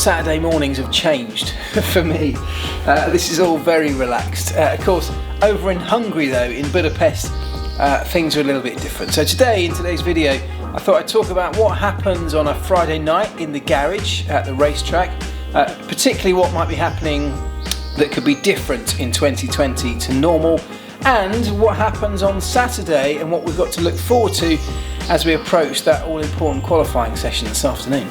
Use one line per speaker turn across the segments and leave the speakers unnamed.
Saturday mornings have changed for me. This is all very relaxed. Of course, over in Hungary though, in Budapest, things are a little bit different. So today, in today's video, I thought I'd talk about what happens on a Friday night in the garage at the racetrack, particularly what might be happening that could be different in 2020 to normal, and what happens on Saturday and what we've got to look forward to as we approach that all-important qualifying session this afternoon.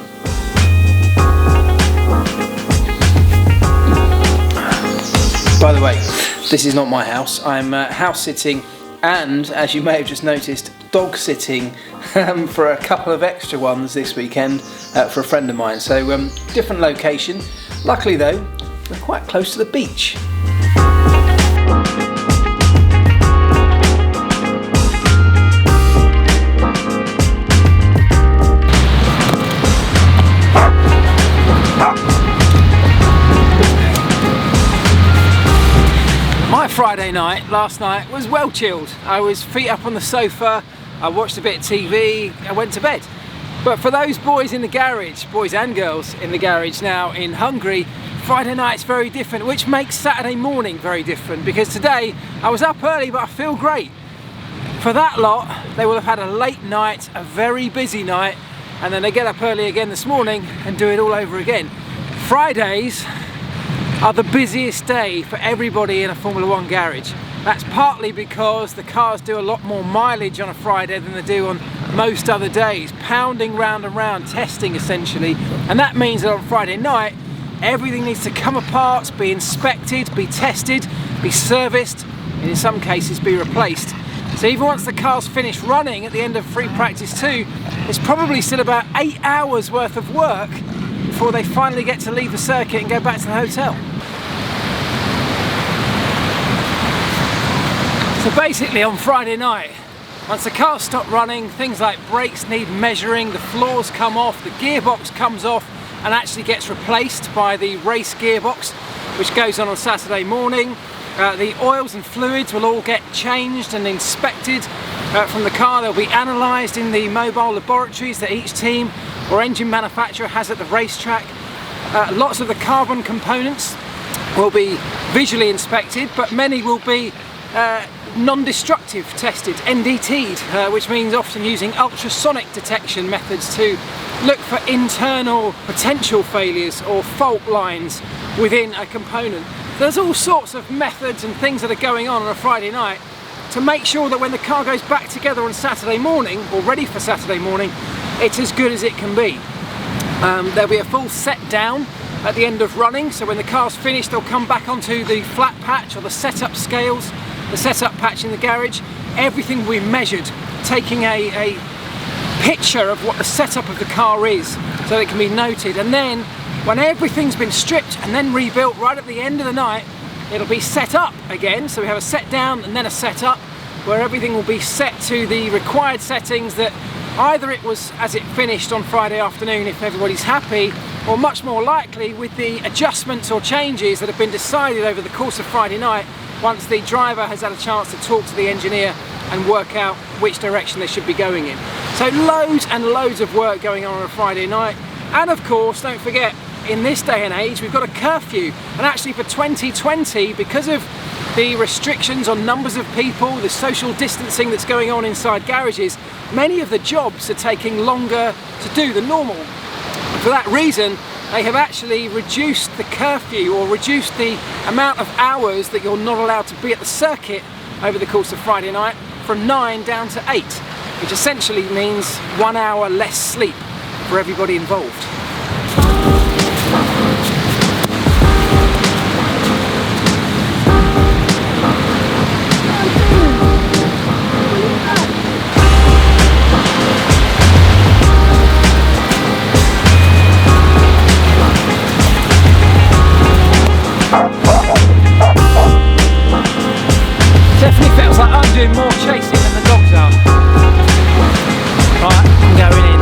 By the way, this is not my house. I'm house sitting and, as you may have just noticed, dog sitting for a couple of extra ones this weekend for a friend of mine. So different location. Luckily though, we're quite close to the beach. My Friday night, last night, was well chilled. I was feet up on the sofa, I watched a bit of TV, I went to bed. But for those boys in the garage, boys and girls in the garage now in Hungary, Friday night's very different, which makes Saturday morning very different, because today I was up early but I feel great. For that lot, they will have had a late night, a very busy night, and then they get up early again this morning and do it all over again. Fridays are the busiest day for everybody in a Formula 1 garage. That's partly because the cars do a lot more mileage on a Friday than they do on most other days, pounding round and round, testing essentially, and that means that on Friday night everything needs to come apart, be inspected, be tested, be serviced, and in some cases be replaced. So even once the car's finished running at the end of free practice 2, there's probably still about 8 hours worth of work before they finally get to leave the circuit and go back to the hotel. So basically on Friday night, once the cars stop running, things like brakes need measuring, the floors come off, the gearbox comes off and actually gets replaced by the race gearbox, which goes on Saturday morning. The oils and fluids will all get changed and inspected from the car. They'll be analysed in the mobile laboratories that each team or engine manufacturer has at the racetrack. Lots of the carbon components will be visually inspected, but many will be non-destructive tested, NDT'd, which means often using ultrasonic detection methods to look for internal potential failures or fault lines within a component. There's all sorts of methods and things that are going on a Friday night to make sure that when the car goes back together on Saturday morning, or ready for Saturday morning, it's as good as it can be. There'll be a full set down at the end of running, so when the car's finished they'll come back onto the flat patch or the setup scales, the setup patch in the garage. Everything will be measured, taking a picture of what the setup of the car is so it can be noted, and then when everything's been stripped and then rebuilt right at the end of the night, it'll be set up again. So we have a set down and then a set up where everything will be set to the required settings that either it was as it finished on Friday afternoon if everybody's happy, or much more likely with the adjustments or changes that have been decided over the course of Friday night once the driver has had a chance to talk to the engineer and work out which direction they should be going in. So loads and loads of work going on a Friday night. And of course, don't forget, in this day and age, we've got a curfew. And actually for 2020, because of the restrictions on numbers of people, the social distancing that's going on inside garages, many of the jobs are taking longer to do than normal. And for that reason, they have actually reduced the curfew, or reduced the amount of hours that you're not allowed to be at the circuit over the course of Friday night from 9 down to 8, which essentially means 1 hour less sleep for everybody involved. Definitely feels like I'm doing more chasing than the dogs are. Right, I'm going in.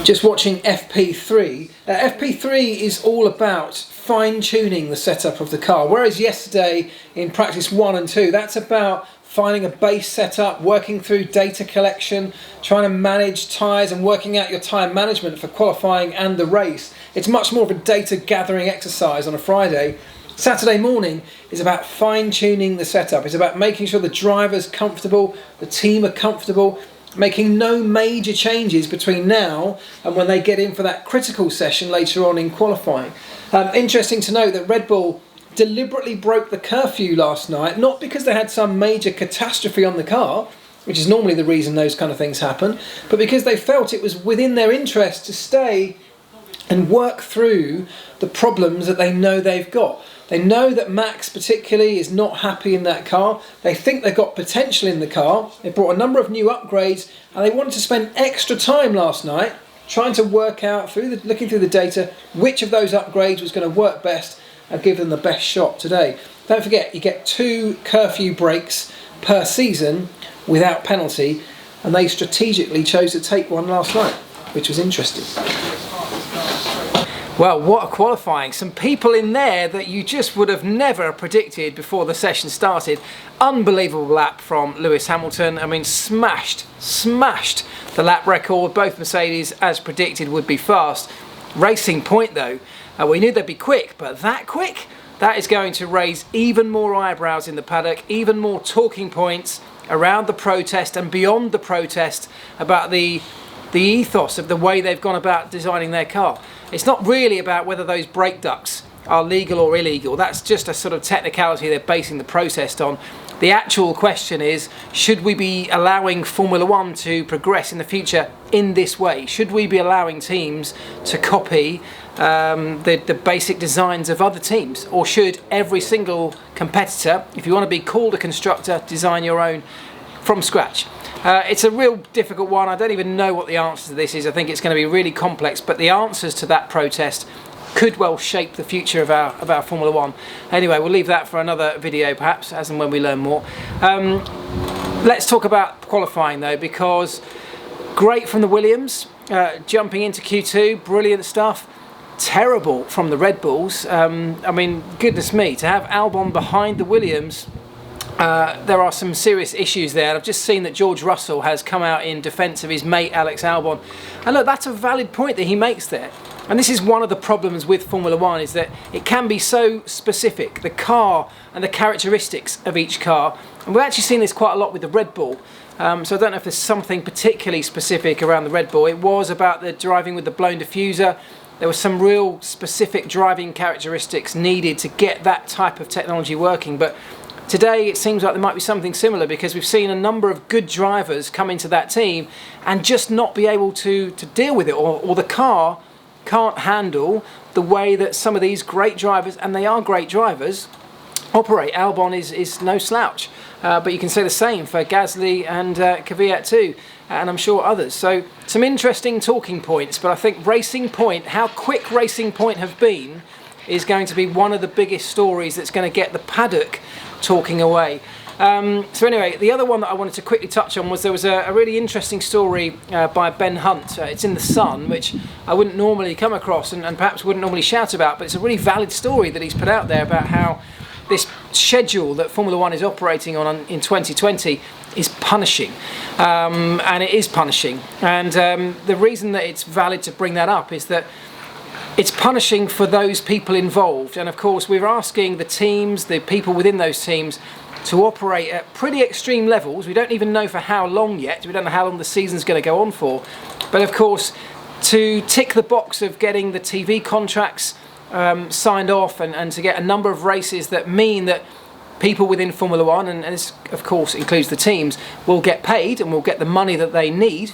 Just watching FP3. FP3 is all about fine-tuning the setup of the car, whereas yesterday in practice 1 and 2, that's about finding a base setup, working through data collection, trying to manage tyres and working out your tyre management for qualifying and the race. It's much more of a data gathering exercise on a Friday. Saturday morning is about fine-tuning the setup. It's about making sure the driver's comfortable, the team are comfortable, making no major changes between now and when they get in for that critical session later on in qualifying. Interesting to note that Red Bull deliberately broke the curfew last night, not because they had some major catastrophe on the car, which is normally the reason those kind of things happen, but because they felt it was within their interest to stay and work through the problems that they know they've got. They know that Max particularly is not happy in that car. They think they've got potential in the car. They brought a number of new upgrades and they wanted to spend extra time last night trying to work out, looking through the data, which of those upgrades was going to work best and give them the best shot today. Don't forget, you get 2 curfew breaks per season without penalty, and they strategically chose to take one last night, which was interesting. Well, what a qualifying. Some people in there that you just would have never predicted before the session started. Unbelievable lap from Lewis Hamilton. I mean, smashed the lap record. Both Mercedes, as predicted, would be fast. Racing Point, though, we knew they'd be quick, but that quick? That is going to raise even more eyebrows in the paddock, even more talking points around the protest and beyond the protest about the ethos of the way they've gone about designing their car. It's not really about whether those brake ducts are legal or illegal. That's just a sort of technicality they're basing the protest on. The actual question is, should we be allowing Formula One to progress in the future in this way? Should we be allowing teams to copy the basic designs of other teams? Or should every single competitor, if you want to be called a constructor, design your own from scratch? It's a real difficult one. I don't even know what the answer to this is. I think it's going to be really complex, but the answers to that protest could well shape the future of our Formula One. Anyway, we'll leave that for another video perhaps, as and when we learn more. Let's talk about qualifying though, because great from the Williams, jumping into Q2, brilliant stuff. Terrible from the Red Bulls. I mean, goodness me, to have Albon behind the Williams, there are some serious issues there. I've just seen that George Russell has come out in defence of his mate Alex Albon, and look, that's a valid point that he makes there. And this is one of the problems with Formula One, is that it can be so specific, the car and the characteristics of each car. And we've actually seen this quite a lot with the Red Bull. So I don't know if there's something particularly specific around the Red Bull. It was about the driving with the blown diffuser. There were some real specific driving characteristics needed to get that type of technology working. But today it seems like there might be something similar, because we've seen a number of good drivers come into that team and just not be able to deal with it, or the car can't handle the way that some of these great drivers, and they are great drivers, operate. Albon is no slouch, but you can say the same for Gasly and Kvyat too, and I'm sure others. So some interesting talking points, but I think Racing Point, how quick Racing Point have been, is going to be one of the biggest stories that's going to get the paddock talking away. So anyway, the other one that I wanted to quickly touch on was there was a really interesting story by Ben Hunt. It's in The Sun, which I wouldn't normally come across and perhaps wouldn't normally shout about, but it's a really valid story that he's put out there about how this schedule that Formula One is operating on in 2020 is punishing, and it is punishing. And the reason that it's valid to bring that up is that it's punishing for those people involved. And of course, we're asking the teams, the people within those teams, to operate at pretty extreme levels. We don't even know for how long yet. We don't know how long the season's going to go on for. But of course, to tick the box of getting the TV contracts signed off and to get a number of races that mean that people within Formula One, and this of course includes the teams, will get paid and will get the money that they need.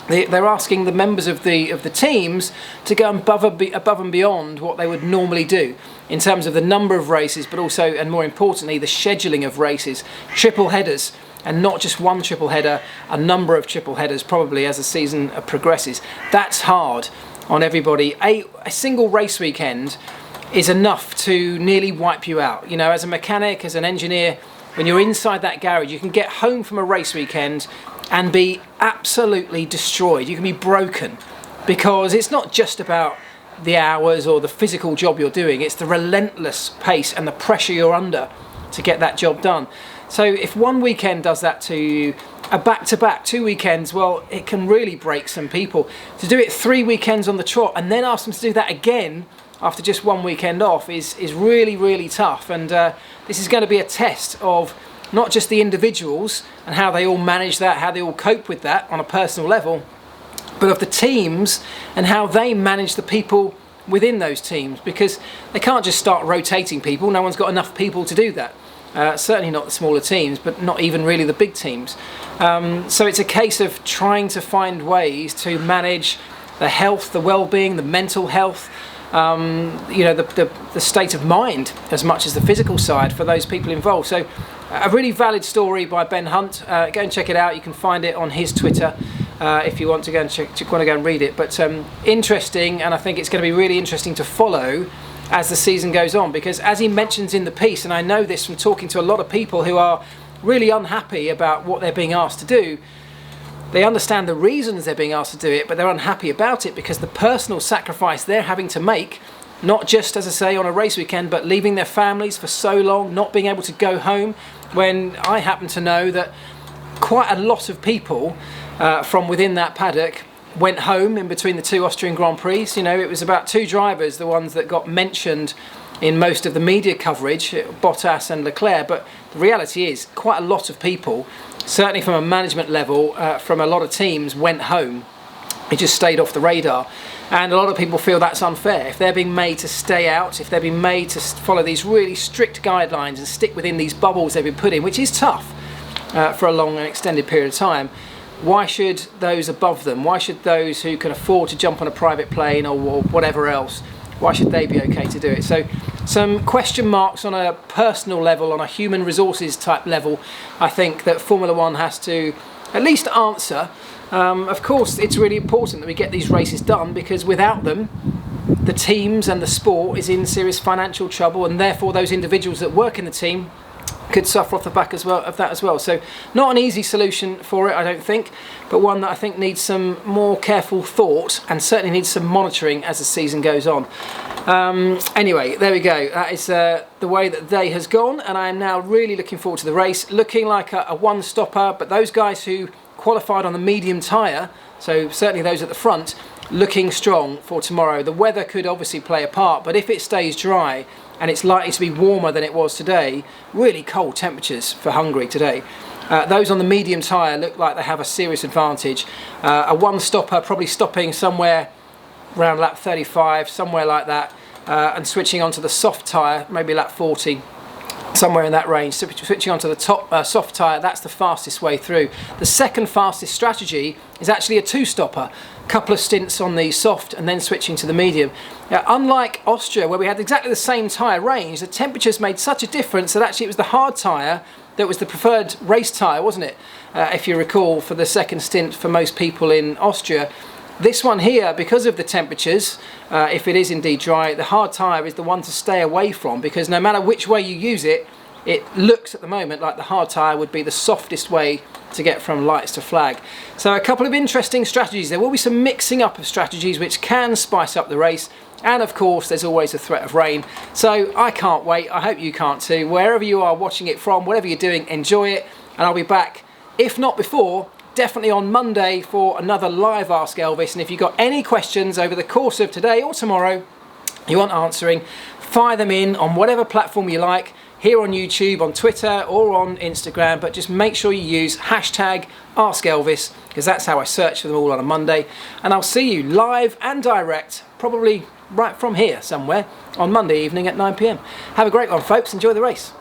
They're asking the members of the teams to go above and beyond what they would normally do in terms of the number of races, but also, and more importantly, the scheduling of races, triple headers, and not just one triple header, a number of triple headers probably as the season progresses. That's hard on everybody. A single race weekend is enough to nearly wipe you out. You know, as a mechanic, as an engineer, when you're inside that garage, you can get home from a race weekend and be absolutely destroyed. You can be broken. because it's not just about the hours or the physical job you're doing, it's the relentless pace and the pressure you're under to get that job done. So if one weekend does that to you, a back-to-back 2 weekends, well, it can really break some people. To do it 3 weekends on the trot and then ask them to do that again after just 1 weekend off is really, really tough. And this is going to be a test of not just the individuals and how they all manage that, how they all cope with that on a personal level, but of the teams and how they manage the people within those teams, because they can't just start rotating people. No one's got enough people to do that. Certainly not the smaller teams, but not even really the big teams. So it's a case of trying to find ways to manage the health, the well-being, the mental health, the state of mind as much as the physical side for those people involved. So a really valid story by Ben Hunt. Go and check it out. You can find it on his Twitter if you want to go and read it. But interesting, and I think it's going to be really interesting to follow as the season goes on, because as he mentions in the piece, and I know this from talking to a lot of people who are really unhappy about what they're being asked to do, they understand the reasons they're being asked to do it, but they're unhappy about it because the personal sacrifice they're having to make, not just, as I say, on a race weekend, but leaving their families for so long, not being able to go home, when I happen to know that quite a lot of people from within that paddock went home in between the 2 Austrian Grand Prix. You know, it was about 2 drivers, the ones that got mentioned in most of the media coverage, Bottas and Leclerc, but the reality is quite a lot of people, certainly from a management level, from a lot of teams, went home. It just stayed off the radar, and a lot of people feel that's unfair. If they're being made to stay out, if they're being made to follow these really strict guidelines and stick within these bubbles they've been put in, which is tough for a long and extended period of time, why should those above them, why should those who can afford to jump on a private plane or whatever else, why should they be okay to do it? So some question marks on a personal level, on a human resources type level, I think that Formula One has to at least answer. Of course, it's really important that we get these races done, because without them, the teams and the sport is in serious financial trouble, and therefore those individuals that work in the team could suffer off the back of that as well. So not an easy solution for it, I don't think, but one that I think needs some more careful thought and certainly needs some monitoring as the season goes on. Anyway, there we go. That is the way that the day has gone, and I am now really looking forward to the race. Looking like a one-stopper, but those guys who qualified on the medium tyre, so certainly those at the front, looking strong for tomorrow. The weather could obviously play a part, but if it stays dry, and it's likely to be warmer than it was today, really cold temperatures for Hungary today, those on the medium tyre look like they have a serious advantage. A one-stopper probably stopping somewhere around lap 35, somewhere like that, and switching onto the soft tyre, maybe lap 40, somewhere in that range. Switching onto the top soft tyre, that's the fastest way through. The second fastest strategy is actually a two-stopper. Couple of stints on the soft and then switching to the medium. Unlike Austria, where we had exactly the same tyre range, the temperatures made such a difference that actually it was the hard tyre that was the preferred race tyre, wasn't it? If you recall, for the second stint for most people in Austria. This one here, because of the temperatures, if it is indeed dry, the hard tyre is the one to stay away from, because no matter which way you use it, it looks at the moment like the hard tyre would be the softest way to get from lights to flag. So a couple of interesting strategies. There will be some mixing up of strategies which can spice up the race, and of course there's always a threat of rain. So I can't wait. I hope you can't too. Wherever you are watching it from, whatever you're doing, enjoy it, and I'll be back, if not before, definitely on Monday for another live Ask Elvis. And if you've got any questions over the course of today or tomorrow you want answering, fire them in on whatever platform you like, here on YouTube, on Twitter or on Instagram, but just make sure you use hashtag Ask Elvis, because that's how I search for them all on a Monday. And I'll see you live and direct, probably right from here somewhere, on Monday evening at 9 PM. Have a great one, folks. Enjoy the race.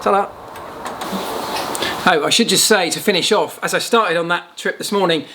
Ta-da. Oh, I should just say, to finish off, as I started on that trip this morning,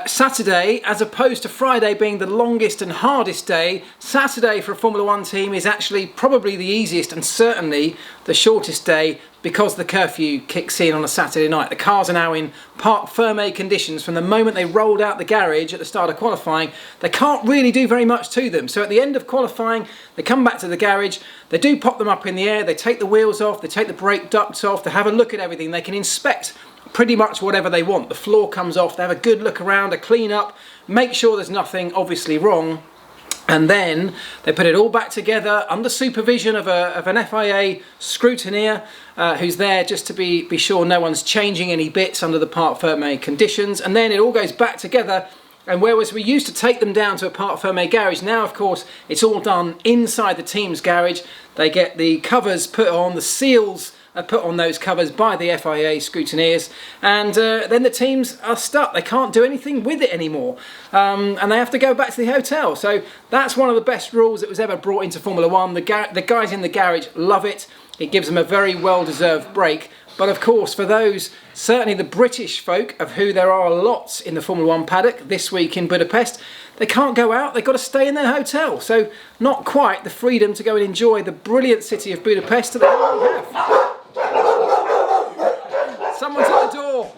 Saturday, as opposed to Friday being the longest and hardest day, Saturday for a Formula One team is actually probably the easiest and certainly the shortest day, because the curfew kicks in on a Saturday night. The cars are now in parc fermé conditions from the moment they rolled out the garage at the start of qualifying. They can't really do very much to them. So at the end of qualifying, they come back to the garage, they do pop them up in the air, they take the wheels off, they take the brake ducts off, they have a look at everything, they can inspect pretty much whatever they want. The floor comes off, they have a good look around, a clean up, make sure there's nothing obviously wrong, and then they put it all back together under supervision of an FIA scrutineer who's there just to be sure no one's changing any bits under the part fermé conditions, and then it all goes back together. And whereas we used to take them down to a part fermé garage, now of course it's all done inside the team's garage. They get the covers put on, the seals are put on those covers by the FIA scrutineers, and then the teams are stuck. They can't do anything with it anymore, and they have to go back to the hotel. So that's one of the best rules that was ever brought into Formula One. The guys in the garage love it. It gives them a very well-deserved break. But of course, for those, certainly the British folk, of who there are lots in the Formula One paddock this week in Budapest, they can't go out, they've got to stay in their hotel. So not quite the freedom to go and enjoy the brilliant city of Budapest that they already have. Someone's at the door.